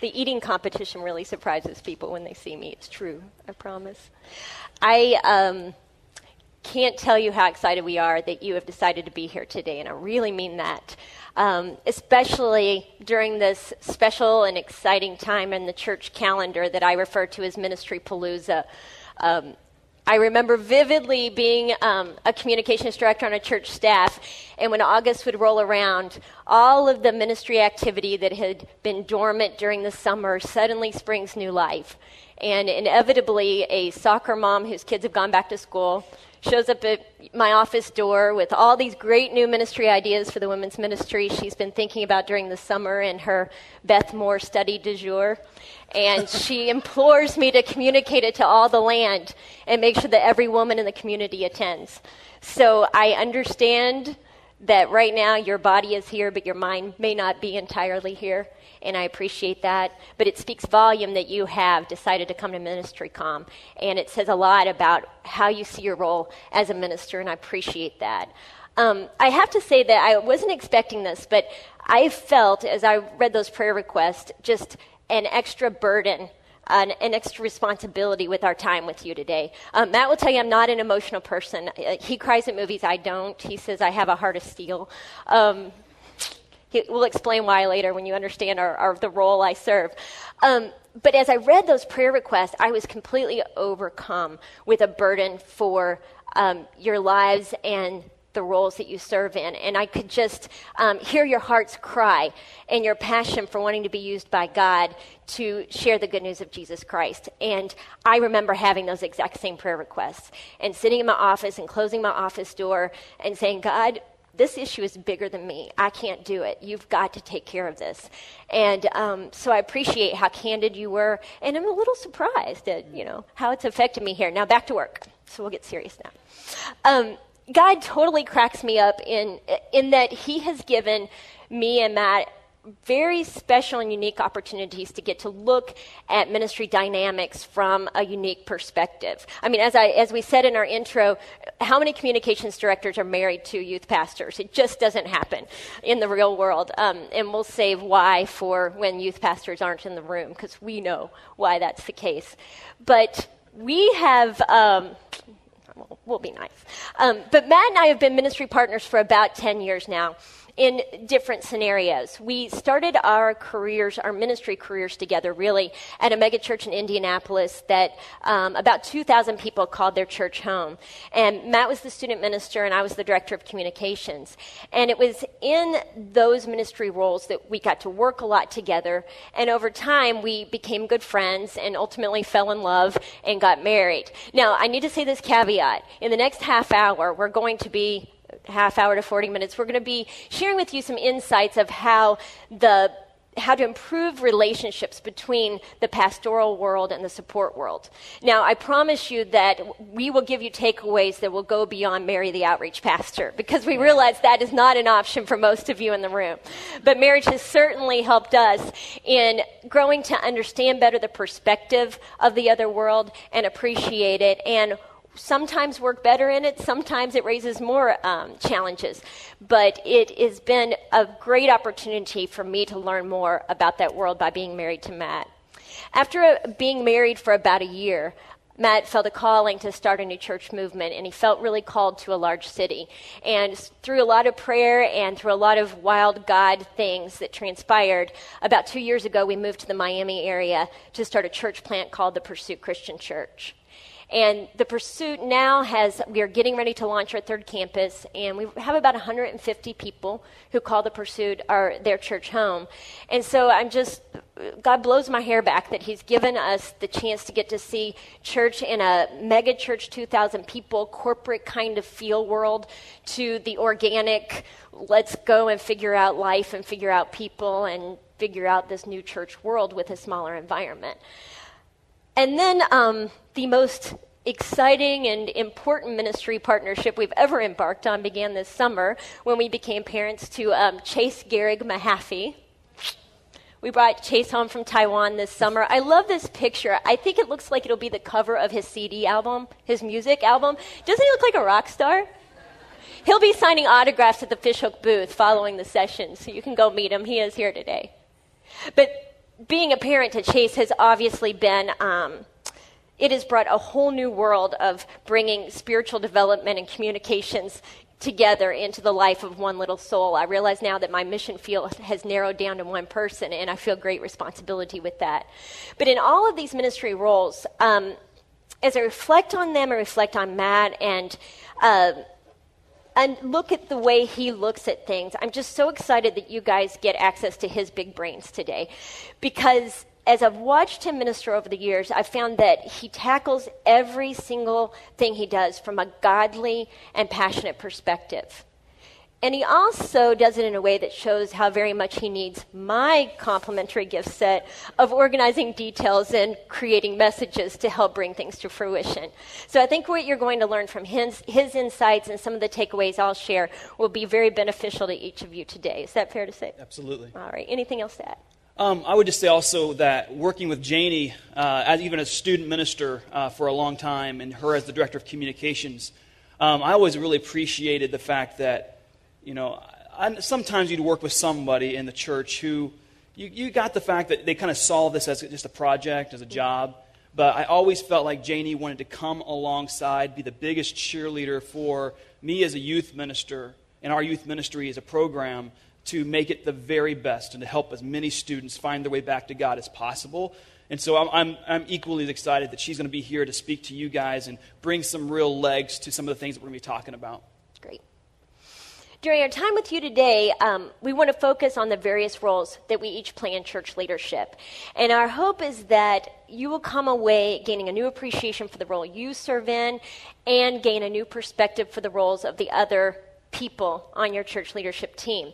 The eating competition really surprises people when they see me. It's true, I promise. I can't tell you how excited we are that you have decided to be here today, and I really mean that. Especially during this special and exciting time in the church calendar that I refer to as Ministry Palooza. I remember vividly being a communications director on a church staff, and when August would roll around, all of the ministry activity that had been dormant during the summer suddenly springs new life. And inevitably, a soccer mom whose kids have gone back to school shows up at my office door with all these great new ministry ideas for the women's ministry she's been thinking about during the summer in her Beth Moore study du jour. And she implores me to communicate it to all the land and make sure that every woman in the community attends. So I understand that right now your body is here, but your mind may not be entirely here. And I appreciate that. But it speaks volume that you have decided to come to MinistryCOM. And it says a lot about how you see your role as a minister, and I appreciate that. I have to say that I wasn't expecting this, but I felt, as I read those prayer requests, just an extra burden, an extra responsibility with our time with you today. Matt will tell you I'm not an emotional person. He cries at movies. I don't. He says I have a heart of steel. We'll explain why later when you understand the role I serve. But as I read those prayer requests, I was completely overcome with a burden for your lives and the roles that you serve in. And I could just hear your heart's cry and your passion for wanting to be used by God to share the good news of Jesus Christ. And I remember having those exact same prayer requests and sitting in my office and closing my office door and saying, God, this issue is bigger than me. I can't do it. You've got to take care of this. And so I appreciate how candid you were, and I'm a little surprised at, how it's affected me here. Now back to work. So we'll get serious now. God totally cracks me up in that he has given me and Matt very special and unique opportunities to get to look at ministry dynamics from a unique perspective. I mean, as we said in our intro, how many communications directors are married to youth pastors? It just doesn't happen in the real world. And we'll save why for when youth pastors aren't in the room, because we know why that's the case. But we have... we'll be nice. But Matt and I have been ministry partners for about 10 years now in different scenarios. We started our ministry careers together, really, at a mega church in Indianapolis that about 2,000 people called their church home. And Matt was the student minister, and I was the director of communications. And it was in those ministry roles that we got to work a lot together. And over time, we became good friends and ultimately fell in love and got married. Now, I need to say this caveat. In the next half hour, we're going to be half hour to 40 minutes, we're going to be sharing with you some insights of how to improve relationships between the pastoral world and the support world. Now, I promise you that we will give you takeaways that will go beyond marry the outreach pastor, because we realize that is not an option for most of you in the room. But marriage has certainly helped us in growing to understand better the perspective of the other world and appreciate it, and sometimes work better in it, sometimes it raises more challenges. But it has been a great opportunity for me to learn more about that world by being married to Matt. After being married for about a year, Matt felt a calling to start a new church movement, and he felt really called to a large city. And through a lot of prayer and through a lot of wild God things that transpired, about 2 years ago, we moved to the Miami area to start a church plant called the Pursuit Christian Church. And the Pursuit now we are getting ready to launch our third campus, and we have about 150 people who call the Pursuit their church home. And so God blows my hair back that he's given us the chance to get to see church in a mega church, 2,000 people, corporate kind of feel world, to the organic, let's go and figure out life and figure out people and figure out this new church world with a smaller environment. And then the most exciting and important ministry partnership we've ever embarked on began this summer when we became parents to Chase Garrig Mehaffey. We brought Chase home from Taiwan this summer. I love this picture. I think it looks like it'll be the cover of his CD album, his music album. Doesn't he look like a rock star? He'll be signing autographs at the Fishhook booth following the session, so you can go meet him. He is here today. But being a parent to Chase has obviously been, it has brought a whole new world of bringing spiritual development and communications together into the life of one little soul. I realize now that my mission field has narrowed down to one person, and I feel great responsibility with that. But in all of these ministry roles, as I reflect on them, I reflect on Matt and look at the way he looks at things, I'm just so excited that you guys get access to his big brains today. Because as I've watched him minister over the years, I've found that he tackles every single thing he does from a godly and passionate perspective. And he also does it in a way that shows how very much he needs my complementary gift set of organizing details and creating messages to help bring things to fruition. So I think what you're going to learn from his insights and some of the takeaways I'll share will be very beneficial to each of you today. Is that fair to say? Absolutely. All right. Anything else to add? I would just say also that working with Janie, even as a student minister for a long time, and her as the director of communications, I always really appreciated the fact that, sometimes you'd work with somebody in the church who, you got the fact that they kind of saw this as just a project, as a job, but I always felt like Janie wanted to come alongside, be the biggest cheerleader for me as a youth minister, and our youth ministry as a program, to make it the very best and to help as many students find their way back to God as possible. And so I'm equally excited that she's going to be here to speak to you guys and bring some real legs to some of the things that we're going to be talking about. Great. During our time with you today, we want to focus on the various roles that we each play in church leadership. And our hope is that you will come away gaining a new appreciation for the role you serve in and gain a new perspective for the roles of the other people on your church leadership team.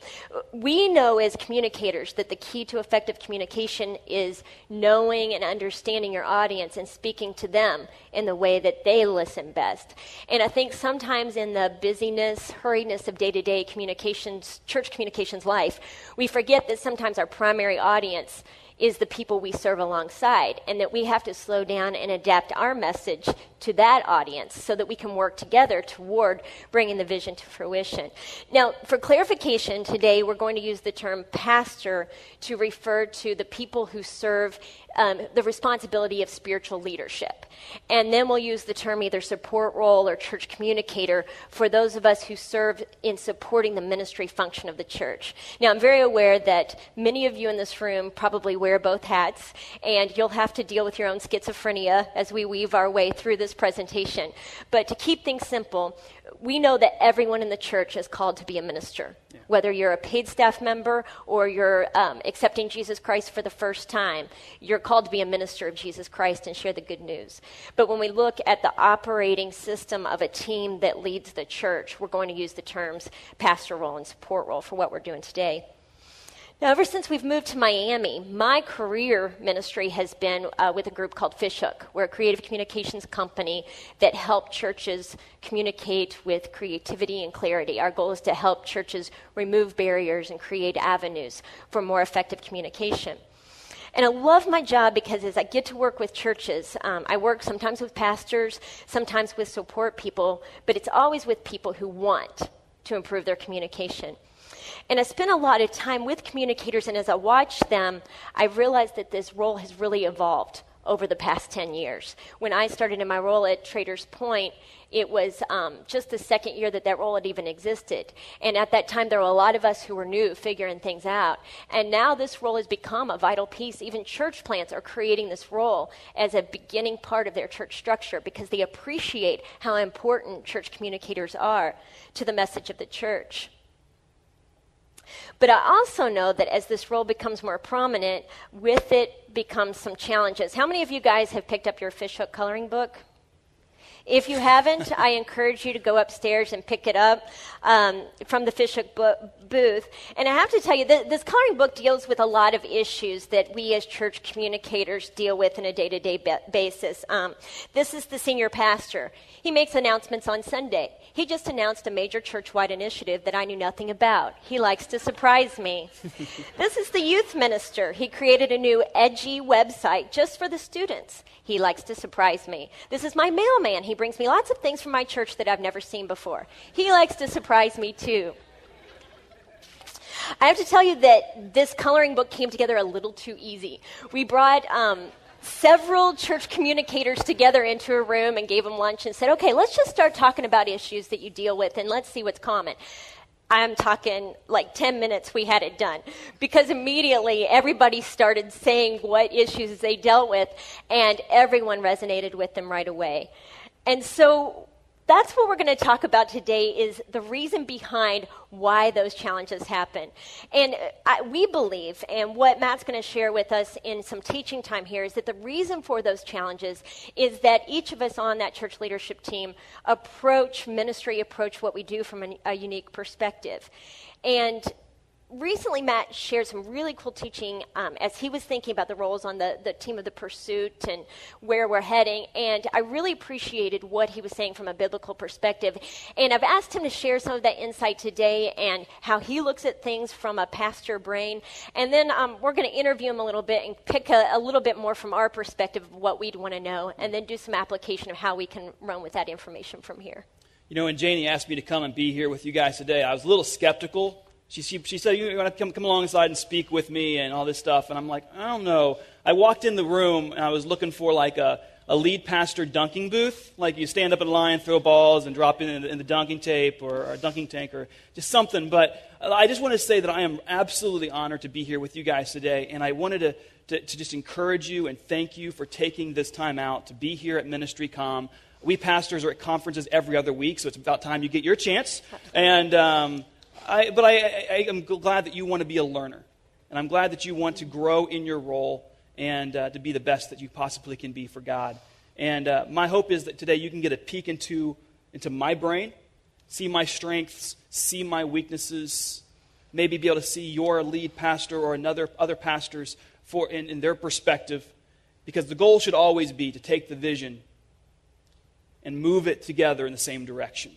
We know as communicators that the key to effective communication is knowing and understanding your audience and speaking to them in the way that they listen best. And I think sometimes in the busyness, hurriedness of day-to-day communications, church communications life, we forget that sometimes our primary audience is the people we serve alongside, and that we have to slow down and adapt our message to that audience so that we can work together toward bringing the vision to fruition. Now, for clarification, today we're going to use the term pastor to refer to the people who serve the responsibility of spiritual leadership. And then we'll use the term either support role or church communicator for those of us who serve in supporting the ministry function of the church. Now, I'm very aware that many of you in this room probably wear both hats, and you'll have to deal with your own schizophrenia as we weave our way through this presentation. But to keep things simple, we know that everyone in the church is called to be a minister. Yeah. Whether you're a paid staff member or you're accepting Jesus Christ for the first time, you're called to be a minister of Jesus Christ and share the good news. But when we look at the operating system of a team that leads the church, we're going to use the terms pastor role and support role for what we're doing today. Now, ever since we've moved to Miami, my career ministry has been with a group called Fishhook. We're a creative communications company that help churches communicate with creativity and clarity. Our goal is to help churches remove barriers and create avenues for more effective communication. And I love my job because as I get to work with churches, I work sometimes with pastors, sometimes with support people, but it's always with people who want to improve their communication. And I spent a lot of time with communicators, and as I watched them, I realized that this role has really evolved over the past 10 years. When I started in my role at Traders Point, it was just the second year that role had even existed. And at that time, there were a lot of us who were new, figuring things out. And now this role has become a vital piece. Even church plants are creating this role as a beginning part of their church structure because they appreciate how important church communicators are to the message of the church. But I also know that as this role becomes more prominent, with it becomes some challenges. How many of you guys have picked up your Fishhook coloring book? If you haven't, I encourage you to go upstairs and pick it up from the Fishhook booth. And I have to tell you, this coloring book deals with a lot of issues that we as church communicators deal with on a day-to-day basis. This is the senior pastor. He makes announcements on Sunday. He just announced a major church-wide initiative that I knew nothing about. He likes to surprise me. This is the youth minister. He created a new edgy website just for the students. He likes to surprise me. This is my mailman. He brings me lots of things from my church that I've never seen before. He likes to surprise me too. I have to tell you that this coloring book came together a little too easy. We brought several church communicators together into a room and gave them lunch and said, okay, let's just start talking about issues that you deal with and let's see what's common. I'm talking like 10 minutes we had it done, because immediately everybody started saying what issues they dealt with, and everyone resonated with them right away. And so that's what we're going to talk about today, is the reason behind why those challenges happen. And we believe, and what Matt's going to share with us in some teaching time here, is that the reason for those challenges is that each of us on that church leadership team approach what we do from a unique perspective. And recently, Matt shared some really cool teaching as he was thinking about the roles on the team of the pursuit and where we're heading. And I really appreciated what he was saying from a biblical perspective. And I've asked him to share some of that insight today and how he looks at things from a pastor brain. And then we're going to interview him a little bit and pick a little bit more from our perspective of what we'd want to know, and then do some application of how we can run with that information from here. You know, when Janie asked me to come and be here with you guys today, I was a little skeptical. She said, you want to come alongside and speak with me and all this stuff. And I'm like, I don't know. I walked in the room, and I was looking for like a lead pastor dunking booth. Like you stand up in line, throw balls, and drop in the dunking tape or a dunking tank or just something. But I just want to say that I am absolutely honored to be here with you guys today. And I wanted to just encourage you and thank you for taking this time out to be here at MinistryCOM. We pastors are at conferences every other week, so it's about time you get your chance. And I am glad that you want to be a learner, and I'm glad that you want to grow in your role and to be the best that you possibly can be for God. And my hope is that today you can get a peek into my brain, see my strengths, see my weaknesses, maybe be able to see your lead pastor or other pastors in their perspective, because the goal should always be to take the vision and move it together in the same direction.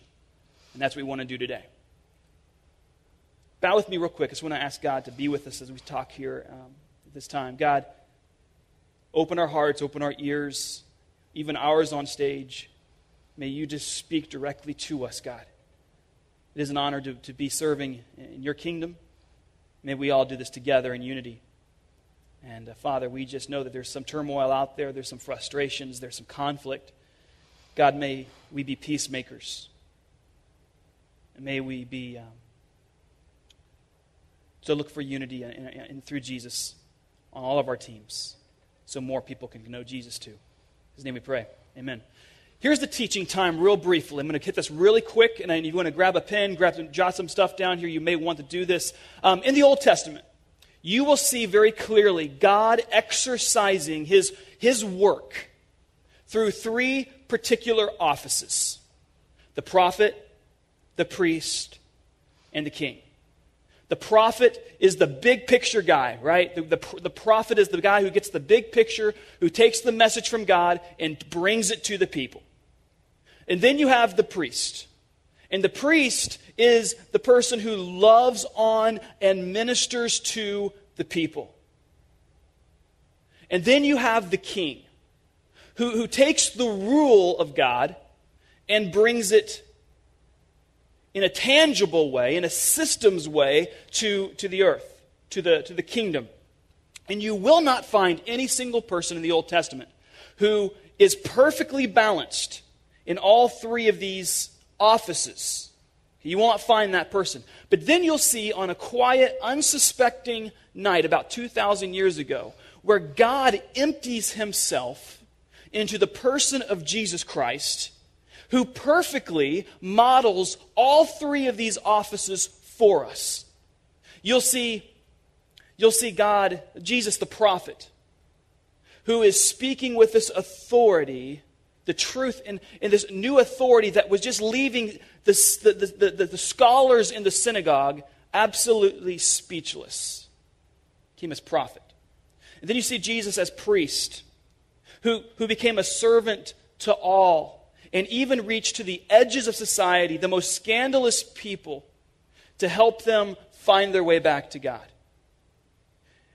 And that's what we want to do today. Bow with me real quick. I just want to ask God to be with us as we talk here at this time. God, open our hearts, open our ears, even ours on stage. May you just speak directly to us, God. It is an honor to be serving in your kingdom. May we all do this together in unity. And Father, we just know that there's some turmoil out there. There's some frustrations. There's some conflict. God, may we be peacemakers. And may we be to look for unity and through Jesus on all of our teams, so more people can know Jesus too. In his name we pray. Amen. Here's the teaching time real briefly. I'm going to hit this really quick, and if you want to grab a pen, jot some stuff down here, you may want to do this. In the Old Testament, you will see very clearly God exercising his work through three particular offices: the prophet, the priest, and the king. The prophet is the big picture guy, right? The prophet is the guy who gets the big picture, who takes the message from God and brings it to the people. And then you have the priest. And the priest is the person who loves on and ministers to the people. And then you have the king, who takes the rule of God and brings it in a tangible way, in a systems way, to the earth, to the kingdom. And you will not find any single person in the Old Testament who is perfectly balanced in all three of these offices. You won't find that person. But then you'll see on a quiet, unsuspecting night about 2,000 years ago, where God empties himself into the person of Jesus Christ, who perfectly models all three of these offices for us. You'll see God, Jesus the prophet, who is speaking with this authority, the truth, and this new authority that was just leaving the scholars in the synagogue absolutely speechless. He came as prophet. And then you see Jesus as priest, who became a servant to all, and even reached to the edges of society, the most scandalous people, to help them find their way back to God.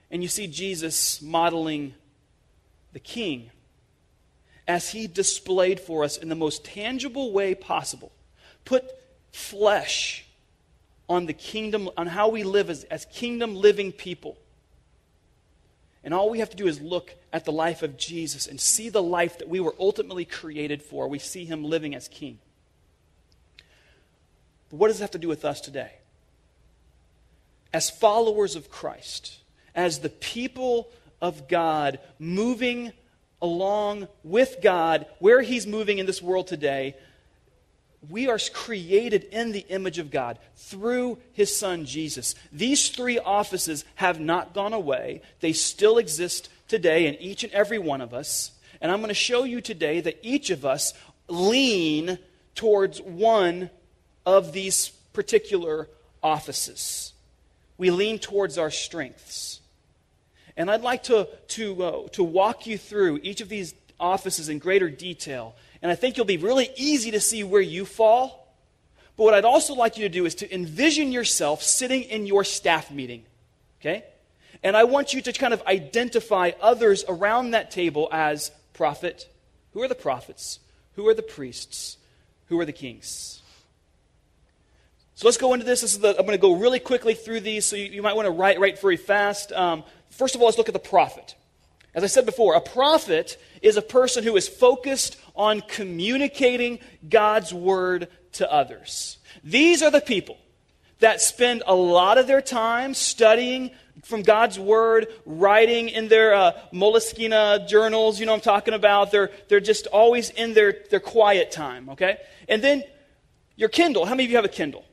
And you see Jesus modeling the king as he displayed for us in the most tangible way possible. Put flesh on the kingdom, on how we live as kingdom living people. And all we have to do is look at the life of Jesus and see the life that we were ultimately created for. We see him living as king. But what does it have to do with us today? As followers of Christ, as the people of God, moving along with God, where he's moving in this world today, we are created in the image of God through his son Jesus. These three offices have not gone away. They still exist today in each and every one of us. And I'm going to show you today that each of us lean towards one of these particular offices. We lean towards our strengths. And I'd like to walk you through each of these offices in greater detail. And I think you'll be really easy to see where you fall. But what I'd also like you to do is to envision yourself sitting in your staff meeting. Okay? And I want you to kind of identify others around that table as prophet. Who are the prophets? Who are the priests? Who are the kings? So let's go into this. I'm going to go really quickly through these, so you might want to write very fast. First of all, let's look at the prophet. As I said before, a prophet is a person who is focused on communicating God's word to others. These are the people that spend a lot of their time studying from God's word, writing in their Moleskine journals, you know what I'm talking about. They're just always in their quiet time, okay? And then your Kindle. How many of you have a Kindle?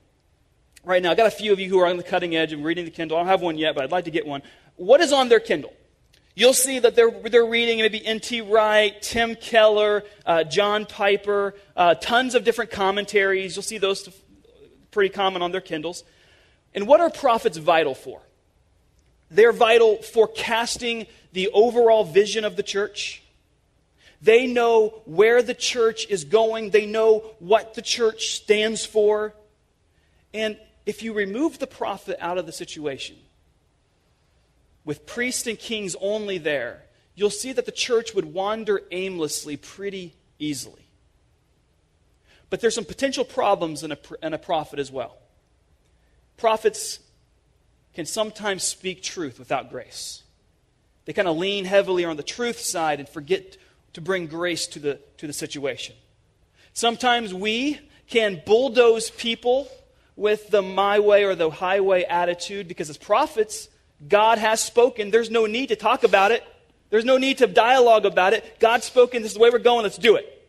Right now, I got a few of you who are on the cutting edge and reading the Kindle. I don't have one yet, but I'd like to get one. What is on their Kindle? You'll see that they're reading maybe N.T. Wright, Tim Keller, John Piper, tons of different commentaries. You'll see those pretty common on their Kindles. And what are prophets vital for? They're vital for casting the overall vision of the church. They know where the church is going. They know what the church stands for. And if you remove the prophet out of the situation, with priests and kings only there, you'll see that the church would wander aimlessly pretty easily. But there's some potential problems in a prophet as well. Prophets can sometimes speak truth without grace. They kind of lean heavily on the truth side and forget to bring grace to the situation. Sometimes we can bulldoze people with the my way or the highway attitude, because as prophets, God has spoken. There's no need to talk about it. There's no need to dialogue about it. God's spoken. This is the way we're going. Let's do it.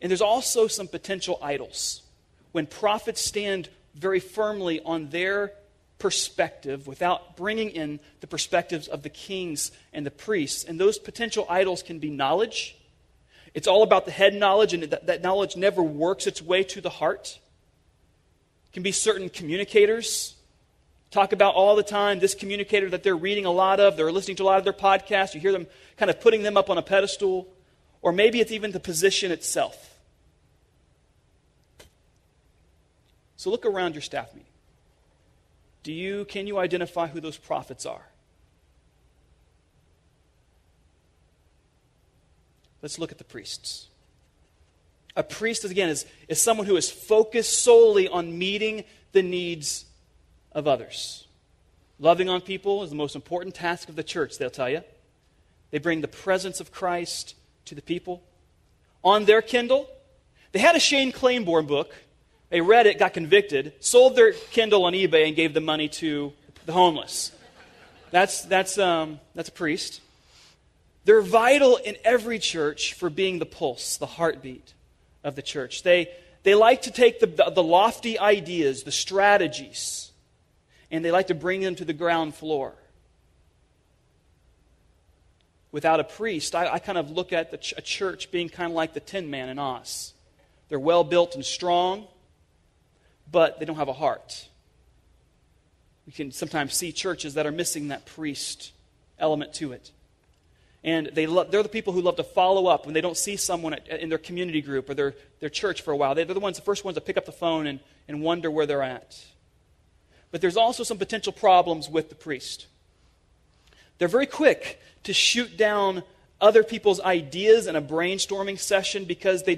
And there's also some potential idols. When prophets stand very firmly on their perspective without bringing in the perspectives of the kings and the priests. And those potential idols can be knowledge. It's all about the head knowledge, and that knowledge never works its way to the heart. It can be certain communicators. Talk about all the time this communicator that they're reading a lot of, they're listening to a lot of their podcasts, you hear them kind of putting them up on a pedestal, or maybe it's even the position itself. So look around your staff meeting. Can you identify who those prophets are? Let's look at the priests. A priest, again, is someone who is focused solely on meeting the needs of others. Loving on people is the most important task of the church, they'll tell you. They bring the presence of Christ to the people. On their Kindle, they had a Shane Claiborne book. They read it, got convicted, sold their Kindle on eBay, and gave the money to the homeless. That's a priest. They're vital in every church for being the pulse, the heartbeat of the church. They like to take the lofty ideas, the strategies, and they like to bring them to the ground floor. Without a priest, I kind of look at a church being kind of like the Tin Man in Oz. They're well built and strong, but they don't have a heart. We can sometimes see churches that are missing that priest element to it. And they're the people who love to follow up when they don't see someone in their community group or their church for a while. They're the first ones to pick up the phone and wonder where they're at. But there's also some potential problems with the priest. They're very quick to shoot down other people's ideas in a brainstorming session because they're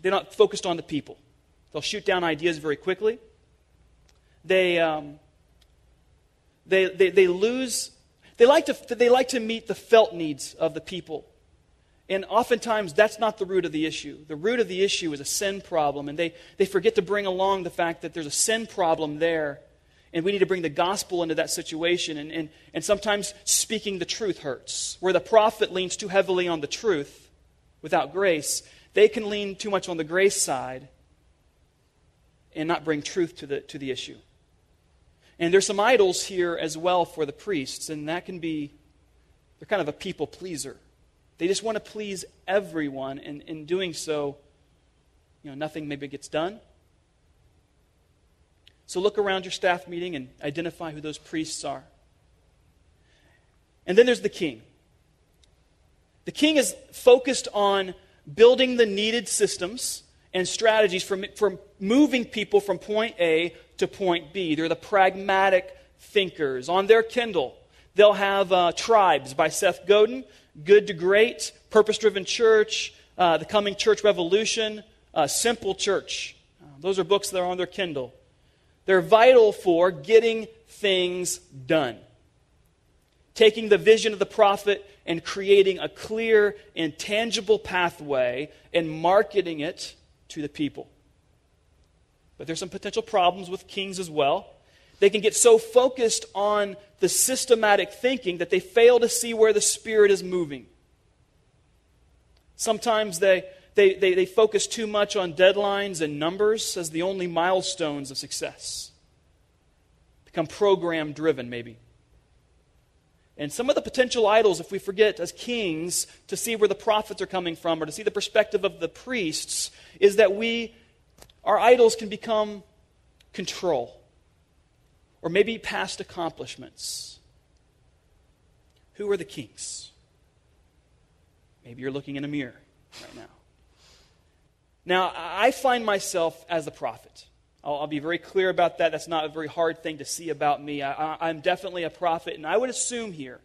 not focused on the people. They'll shoot down ideas very quickly. They like to meet the felt needs of the people. And oftentimes, that's not the root of the issue. The root of the issue is a sin problem, and they forget to bring along the fact that there's a sin problem there, and we need to bring the gospel into that situation. And sometimes speaking the truth hurts. Where the prophet leans too heavily on the truth without grace, they can lean too much on the grace side and not bring truth to the issue. And there's some idols here as well for the priests, and that can be, they're kind of a people pleaser. They just want to please everyone, and in doing so, nothing maybe gets done. So look around your staff meeting and identify who those priests are. And then there's the king. The king is focused on building the needed systems and strategies for moving people from point A to point B. They're the pragmatic thinkers. On their Kindle, they'll have Tribes by Seth Godin, Good to Great, Purpose-Driven Church, The Coming Church Revolution, Simple Church. Those are books that are on their Kindle. They're vital for getting things done. Taking the vision of the prophet and creating a clear and tangible pathway and marketing it to the people. But there's some potential problems with kings as well. They can get so focused on the systematic thinking that they fail to see where the Spirit is moving. Sometimes they focus too much on deadlines and numbers as the only milestones of success. Become program-driven, maybe. And some of the potential idols, if we forget as kings to see where the prophets are coming from or to see the perspective of the priests, is that our idols can become control. Or maybe past accomplishments. Who are the kings? Maybe you're looking in a mirror right now. Now, I find myself as the prophet. I'll be very clear about that. That's not a very hard thing to see about me. I'm definitely a prophet, and I would assume here,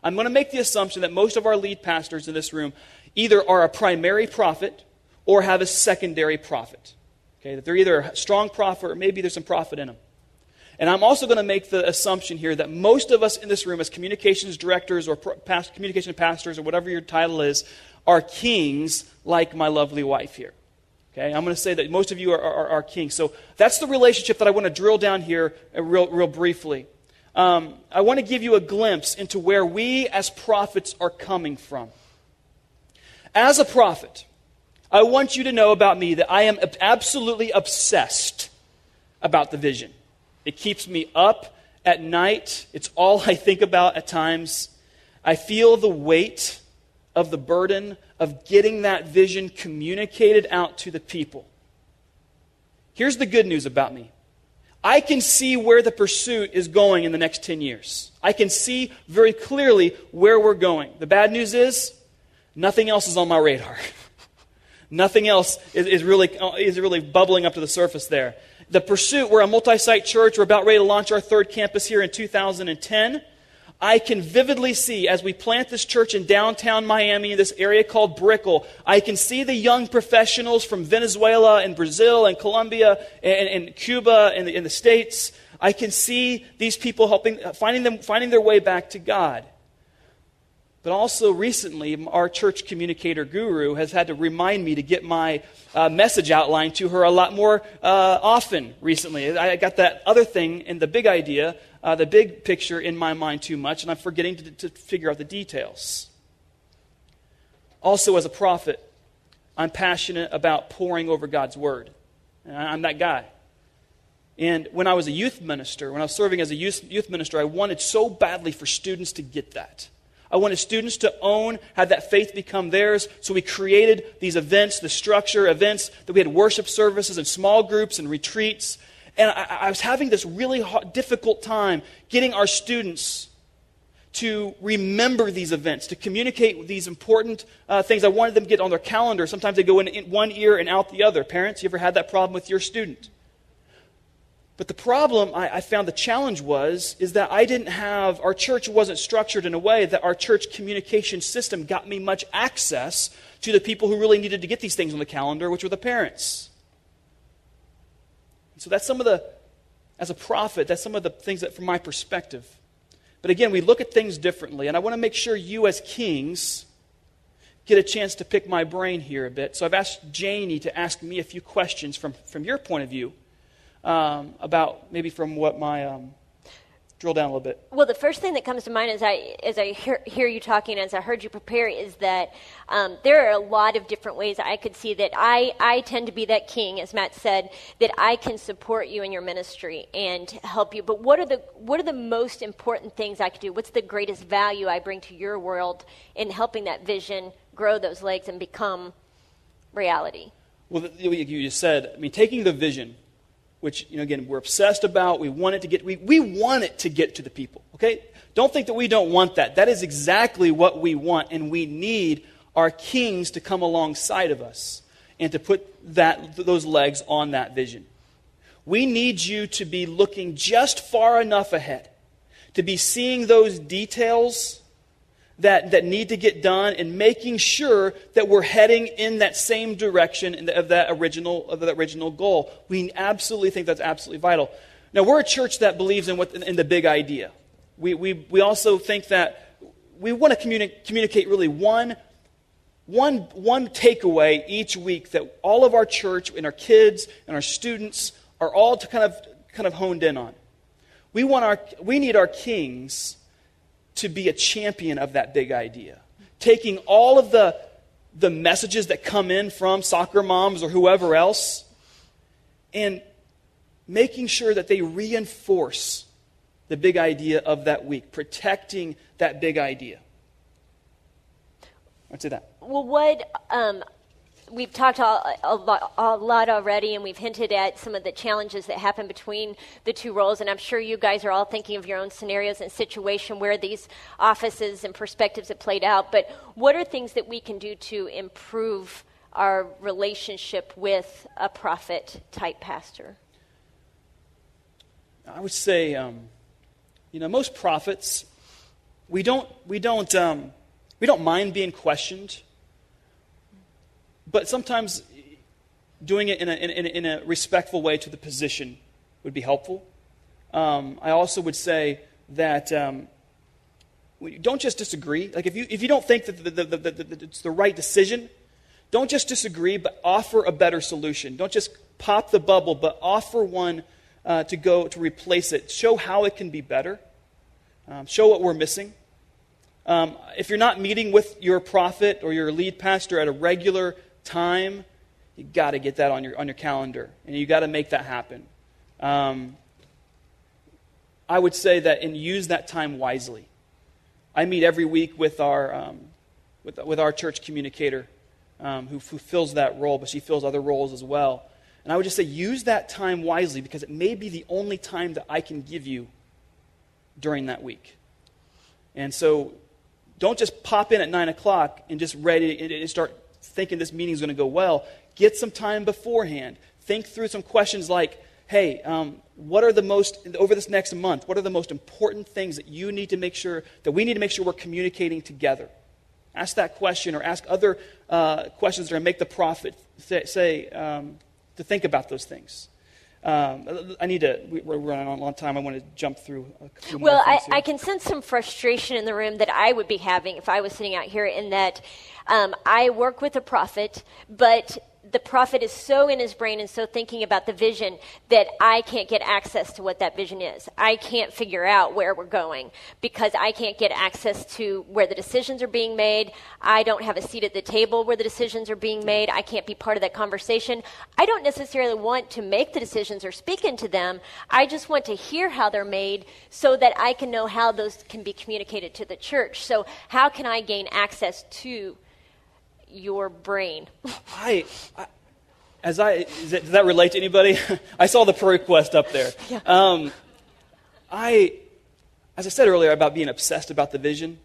I'm going to make the assumption that most of our lead pastors in this room either are a primary prophet or have a secondary prophet. Okay, that they're either a strong prophet or maybe there's some prophet in them. And I'm also going to make the assumption here that most of us in this room as communications directors or communication pastors or whatever your title is, are kings like my lovely wife here. Okay, I'm going to say that most of you are kings. So that's the relationship that I want to drill down here real briefly. I want to give you a glimpse into where we as prophets are coming from. As a prophet, I want you to know about me that I am absolutely obsessed about the vision. It keeps me up at night. It's all I think about at times. I feel the weight of the burden of getting that vision communicated out to the people. Here's the good news about me. I can see where the pursuit is going in the next 10 years. I can see very clearly where we're going. The bad news is, nothing else is on my radar. Nothing else is really bubbling up to the surface there. The pursuit, we're a multi-site church. We're about ready to launch our third campus here in 2010. I can vividly see, as we plant this church in downtown Miami, in this area called Brickell, I can see the young professionals from Venezuela and Brazil and Colombia and Cuba and in the States. I can see these people finding their way back to God. But also recently, our church communicator guru has had to remind me to get my message outline to her a lot more often recently. I got that other thing and the big idea, the big picture in my mind too much, and I'm forgetting to figure out the details. Also, as a prophet, I'm passionate about poring over God's Word. I'm that guy. And when I was a youth minister, when I was serving as a youth minister, I wanted so badly for students to get that. I wanted students to have that faith become theirs. So we created these events, the structure events, that we had worship services and small groups and retreats. And I was having this really difficult time getting our students to remember these events, to communicate these important things. I wanted them to get on their calendar. Sometimes they go in one ear and out the other. Parents, you ever had that problem with your student? But the problem, I found the challenge is that our church wasn't structured in a way that our church communication system got me much access to the people who really needed to get these things on the calendar, which were the parents. So that's as a prophet, that's some of the things that from my perspective. But again, we look at things differently, and I want to make sure you as kings get a chance to pick my brain here a bit. So I've asked Janie to ask me a few questions from your point of view about maybe from what my drill down a little bit. Well, the first thing that comes to mind as I hear you talking, as I heard you prepare, is that there are a lot of different ways I could see that I tend to be that king, as Matt said, that I can support you in your ministry and help you. But what are the most important things I could do? What's the greatest value I bring to your world in helping that vision grow those legs and become reality? Well, you just said, taking the vision, which, again, we're obsessed about, we want it to get to the people, okay? Don't think that we don't want that. That is exactly what we want, and we need our kings to come alongside of us and to put those legs on that vision. We need you to be looking just far enough ahead, to be seeing those details that need to get done and making sure that we're heading in that same direction of that original goal. We absolutely think that's absolutely vital. Now, we're a church that believes in the big idea. We also think that we want to communicate really one takeaway each week that all of our church and our kids and our students are all to kind of honed in on. We need our kings to be a champion of that big idea. Taking all of the messages that come in from soccer moms or whoever else and making sure that they reinforce the big idea of that week, protecting that big idea. I'd say that. Well, we've talked a lot already, and we've hinted at some of the challenges that happen between the two roles, and I'm sure you guys are all thinking of your own scenarios and situation where these offices and perspectives have played out, but what are things that we can do to improve our relationship with a prophet-type pastor? I would say, most prophets, we don't mind being questioned. But sometimes doing it in a respectful way to the position would be helpful. I also would say that don't just disagree. Like if you don't think that it's the right decision, don't just disagree, but offer a better solution. Don't just pop the bubble, but offer one to replace it. Show how it can be better. Show what we're missing. If you're not meeting with your prophet or your lead pastor at a regular time, you got to get that on your calendar, and you got to make that happen. I would say that and use that time wisely. I meet every week with our church communicator, who fills that role, but she fills other roles as well. And I would just say use that time wisely because it may be the only time that I can give you during that week. And so don't just pop in at 9 o'clock and just ready and start thinking this meeting is going to go well. Get some time beforehand. Think through some questions like, hey, over this next month, what are the most important things that we need to make sure we're communicating together? Ask that question or ask other questions that are going to make the prophet say to think about those things. We're running on a long time. I want to jump through a few more things here. I can sense some frustration in the room that I would be having if I was sitting out here in that I work with a prophet, but the prophet is so in his brain and so thinking about the vision that I can't get access to what that vision is. I can't figure out where we're going because I can't get access to where the decisions are being made. I don't have a seat at the table where the decisions are being made. I can't be part of that conversation. I don't necessarily want to make the decisions or speak into them. I just want to hear how they're made so that I can know how those can be communicated to the church. So how can I gain access to your brain? Does that relate to anybody? I saw the prayer request up there. Yeah. As I said earlier about being obsessed about the vision,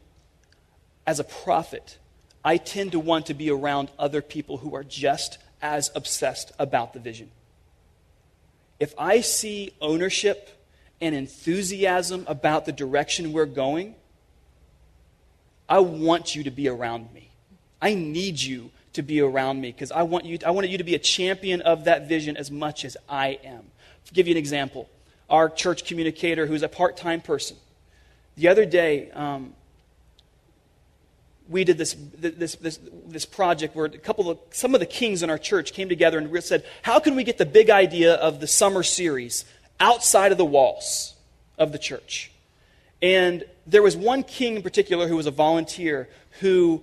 as a prophet, I tend to want to be around other people who are just as obsessed about the vision. If I see ownership and enthusiasm about the direction we're going, I want you to be around me. I need you to be around me because I want you to be a champion of that vision as much as I am. give you an example. Our church communicator, who's a part-time person, the other day, we did this project where some of the kings in our church came together and said, how can we get the big idea of the summer series outside of the walls of the church? And there was one king in particular who was a volunteer who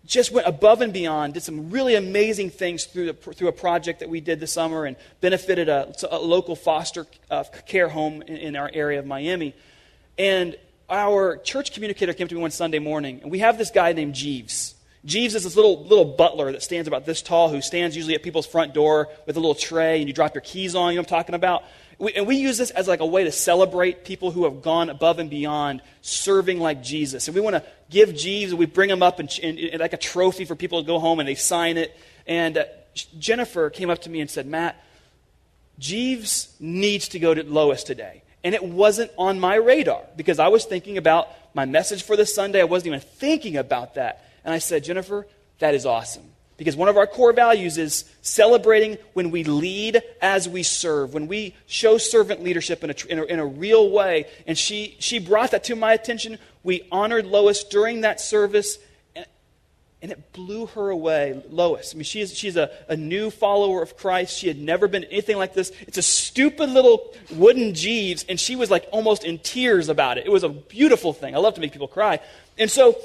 just went above and beyond, did some really amazing things through a project that we did this summer and benefited a local foster care home in our area of Miami. And our church communicator came to me one Sunday morning, and we have this guy named Jeeves. Jeeves is this little butler that stands about this tall, who stands usually at people's front door with a little tray, and you drop your keys on, you know what I'm talking about? We use this as like a way to celebrate people who have gone above and beyond serving like Jesus. And we want to give Jeeves, and we bring him up and like a trophy for people to go home and they sign it. And Jennifer came up to me and said, Matt, Jeeves needs to go to Lois today. And it wasn't on my radar because I was thinking about my message for this Sunday. I wasn't even thinking about that. And I said, Jennifer, that is awesome. Because one of our core values is celebrating when we lead as we serve, when we show servant leadership in a real way. And she brought that to my attention. We honored Lois during that service, and it blew her away. Lois, I mean, she's a new follower of Christ. She had never been anything like this. It's a stupid little wooden Jeeves, and she was like almost in tears about it. It was a beautiful thing. I love to make people cry. And so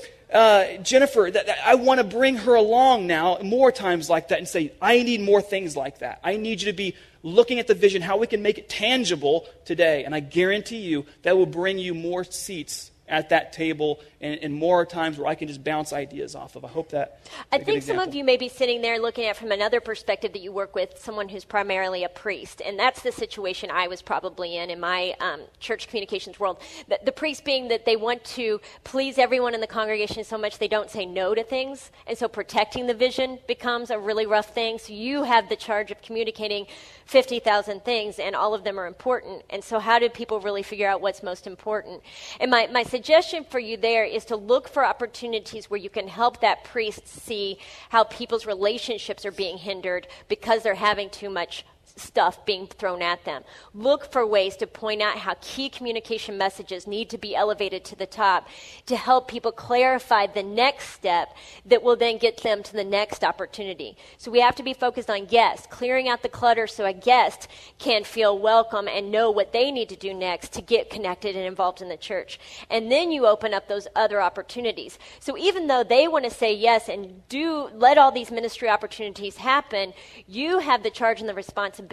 Jennifer, I want to bring her along now more times like that and say, I need more things like that. I need you to be looking at the vision, how we can make it tangible today. And I guarantee you that will bring you more seats at that table and more times where I can just bounce ideas off of. I hope that. I think some of you may be sitting there looking at from another perspective that you work with someone who's primarily a priest, and that's the situation I was probably in my church communications world. The priest being that they want to please everyone in the congregation so much they don't say no to things, and so protecting the vision becomes a really rough thing. So you have the charge of communicating 50,000 things, and all of them are important. And so how do people really figure out what's most important? And my suggestion for you there is to look for opportunities where you can help that priest see how people's relationships are being hindered because they're having too much stuff being thrown at them. Look for ways to point out how key communication messages need to be elevated to the top to help people clarify the next step that will then get them to the next opportunity. So we have to be focused on guests, clearing out the clutter so a guest can feel welcome and know what they need to do next to get connected and involved in the church. And then you open up those other opportunities. So even though they want to say yes and do let all these ministry opportunities happen, you have the charge and the responsibility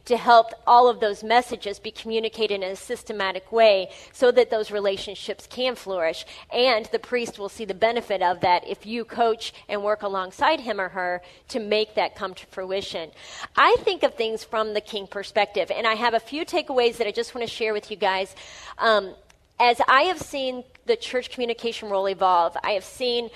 to help all of those messages be communicated in a systematic way so that those relationships can flourish. And the priest will see the benefit of that if you coach and work alongside him or her to make that come to fruition. I think of things from the king perspective, and I have a few takeaways that I just want to share with you guys. As I have seen the church communication role evolve, I have seen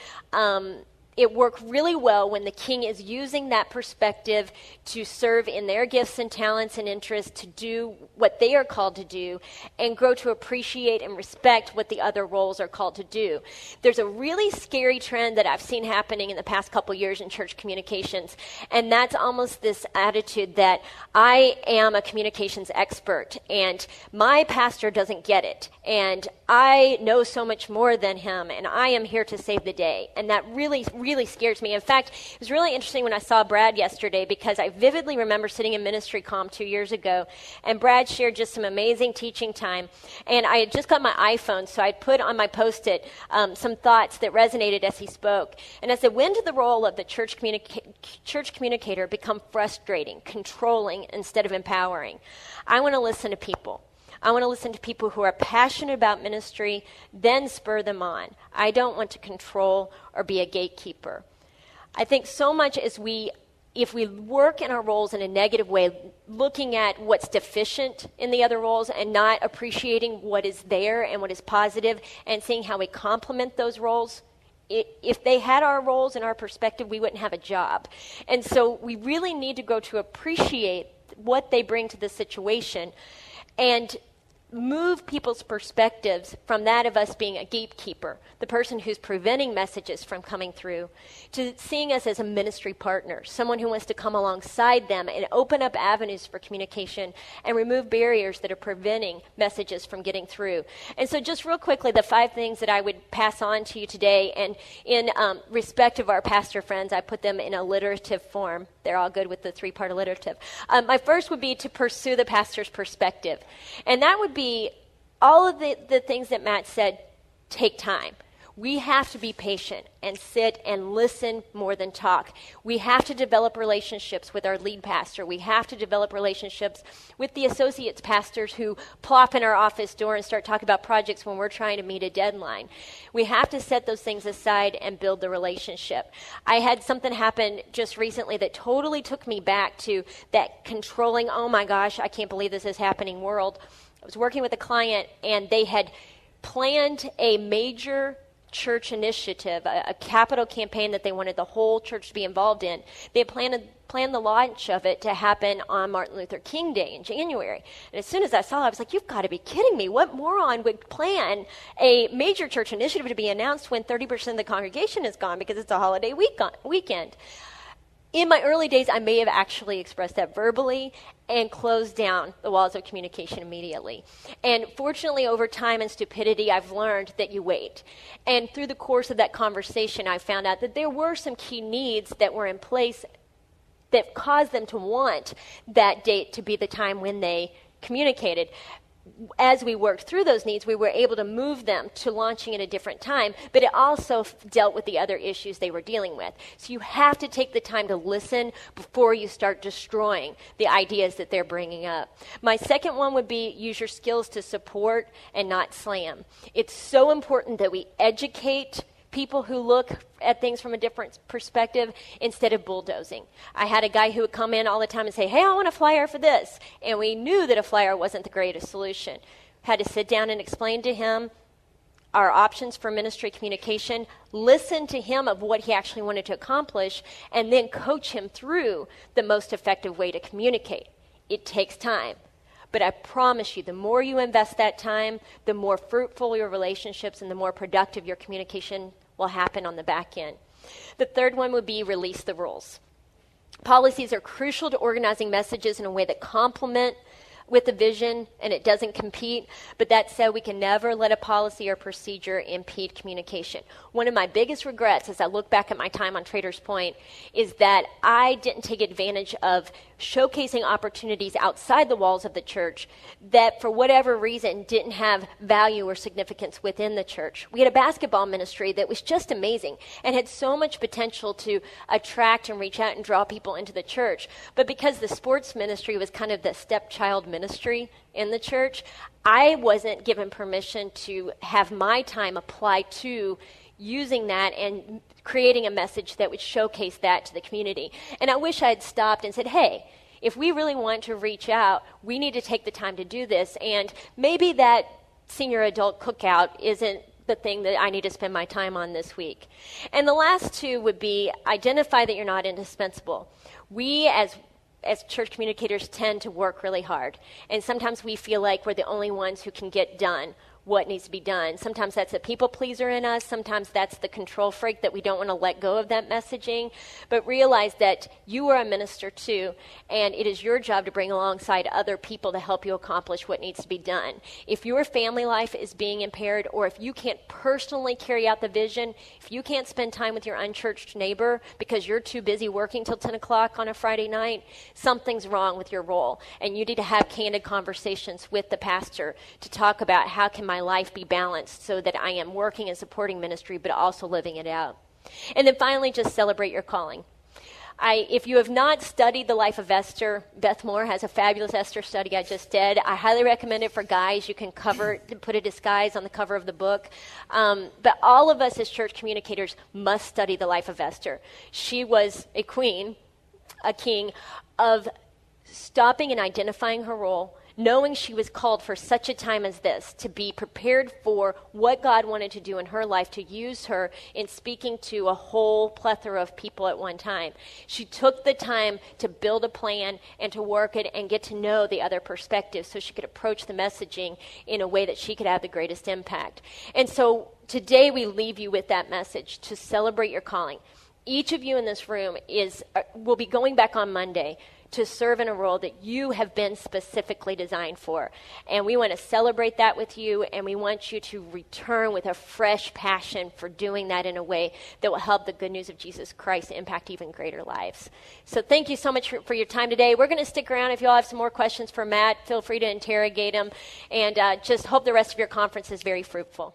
it work really well when the king is using that perspective to serve in their gifts and talents and interests to do what they are called to do and grow to appreciate and respect what the other roles are called to do. There's a really scary trend that I've seen happening in the past couple years in church communications, and that's almost this attitude that I am a communications expert and my pastor doesn't get it, and I know so much more than him, and I am here to save the day. And that really scares me. In fact, it was really interesting when I saw Brad yesterday because I vividly remember sitting in MinistryCOM 2 years ago, and Brad shared just some amazing teaching time. And I had just got my iPhone, so I put on my Post-it some thoughts that resonated as he spoke. And I said, when did the role of the church communicator become frustrating, controlling, instead of empowering? I want to listen to people. I want to listen to people who are passionate about ministry, then spur them on. I don't want to control or be a gatekeeper. I think so much if we work in our roles in a negative way, looking at what's deficient in the other roles and not appreciating what is there and what is positive and seeing how we complement those roles, if they had our roles and our perspective, we wouldn't have a job. And so we really need to grow to appreciate what they bring to the situation. And move people's perspectives from that of us being a gatekeeper, the person who's preventing messages from coming through, to seeing us as a ministry partner, someone who wants to come alongside them and open up avenues for communication and remove barriers that are preventing messages from getting through. And so just real quickly, the 5 things that I would pass on to you today, and in respect of our pastor friends, I put them in alliterative form. They're all good with the 3-part alliterative. My first would be to pursue the pastor's perspective. And that would be all of the things that Matt said take time. We have to be patient and sit and listen more than talk. We have to develop relationships with our lead pastor. We have to develop relationships with the associates pastors who plop in our office door and start talking about projects when we're trying to meet a deadline. We have to set those things aside and build the relationship. I had something happen just recently that totally took me back to that controlling, oh my gosh, I can't believe this is happening world. I was working with a client, and they had planned a major church initiative, a capital campaign that they wanted the whole church to be involved in. They had planned the launch of it to happen on Martin Luther King Day in January. And as soon as I saw it, I was like, you've got to be kidding me. What moron would plan a major church initiative to be announced when 30% of the congregation is gone because it's a holiday weekend? In my early days, I may have actually expressed that verbally and closed down the walls of communication immediately. And fortunately, over time and stupidity, I've learned that you wait. And through the course of that conversation, I found out that there were some key needs that were in place that caused them to want that date to be the time when they communicated. As we worked through those needs, we were able to move them to launching at a different time, but it also dealt with the other issues they were dealing with. So you have to take the time to listen before you start destroying the ideas that they're bringing up. My second one would be use your skills to support and not slam. It's so important that we educate people who look at things from a different perspective instead of bulldozing. I had a guy who would come in all the time and say, hey, I want a flyer for this. And we knew that a flyer wasn't the greatest solution. Had to sit down and explain to him our options for ministry communication, listen to him of what he actually wanted to accomplish, and then coach him through the most effective way to communicate. It takes time. But I promise you, the more you invest that time, the more fruitful your relationships and the more productive your communication will happen on the back end. The third one would be release the rules. Policies are crucial to organizing messages in a way that complement with the vision and it doesn't compete. But that said, we can never let a policy or procedure impede communication. One of my biggest regrets as I look back at my time on Traders Point is that I didn't take advantage of showcasing opportunities outside the walls of the church that for whatever reason didn't have value or significance within the church. We had a basketball ministry that was just amazing and had so much potential to attract and reach out and draw people into the church. But because the sports ministry was kind of the stepchild ministry in the church, I wasn't given permission to have my time apply to using that and creating a message that would showcase that to the community. And I wish I'd stopped and said, hey, if we really want to reach out, we need to take the time to do this. And maybe that senior adult cookout isn't the thing that I need to spend my time on this week. And the last two would be identify that you're not indispensable. We as church communicators tend to work really hard. And sometimes we feel like we're the only ones who can get done what needs to be done. Sometimes that's a people pleaser in us. Sometimes that's the control freak that we don't want to let go of that messaging. But realize that you are a minister too, and it is your job to bring alongside other people to help you accomplish what needs to be done. If your family life is being impaired, or if you can't personally carry out the vision, if you can't spend time with your unchurched neighbor because you're too busy working till 10 o'clock on a Friday night, something's wrong with your role. And you need to have candid conversations with the pastor to talk about how can my life be balanced so that I am working and supporting ministry, but also living it out. And then finally, just celebrate your calling. If you have not studied the life of Esther, Beth Moore has a fabulous Esther study I just did. I highly recommend it for guys. You can put a disguise on the cover of the book. But all of us as church communicators must study the life of Esther. She was a queen, a king, of stopping and identifying her role, knowing she was called for such a time as this, to be prepared for what God wanted to do in her life, to use her in speaking to a whole plethora of people at one time. She took the time to build a plan and to work it and get to know the other perspectives so she could approach the messaging in a way that she could have the greatest impact. And so today we leave you with that message to celebrate your calling. Each of you in this room will be going back on Monday to serve in a role that you have been specifically designed for. And we want to celebrate that with you, and we want you to return with a fresh passion for doing that in a way that will help the good news of Jesus Christ impact even greater lives. So thank you so much for your time today. We're going to stick around. If you all have some more questions for Matt, feel free to interrogate him, and just hope the rest of your conference is very fruitful.